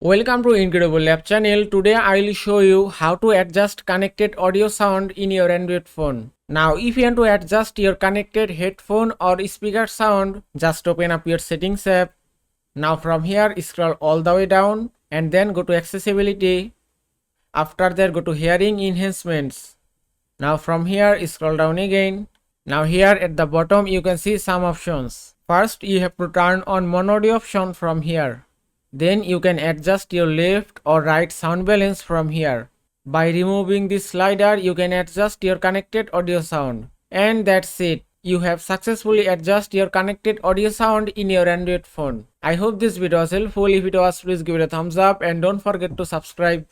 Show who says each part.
Speaker 1: Welcome to Incredible Lab channel. Today I will show you how to adjust connected audio sound in your Android phone. Now if you want to adjust your connected headphone or speaker sound, just open up your settings app. Now from here scroll all the way down and then go to accessibility. After that go to hearing enhancements. Now from here scroll down again. Now here at the bottom you can see some options. First you have to turn on mono audio option from here. Then you can adjust your left or right sound balance from here. By removing this slider, you can adjust your connected audio sound. And that's it. You have successfully adjusted your connected audio sound in your Android phone. I hope this video was helpful. If it was, please give it a thumbs up and don't forget to subscribe.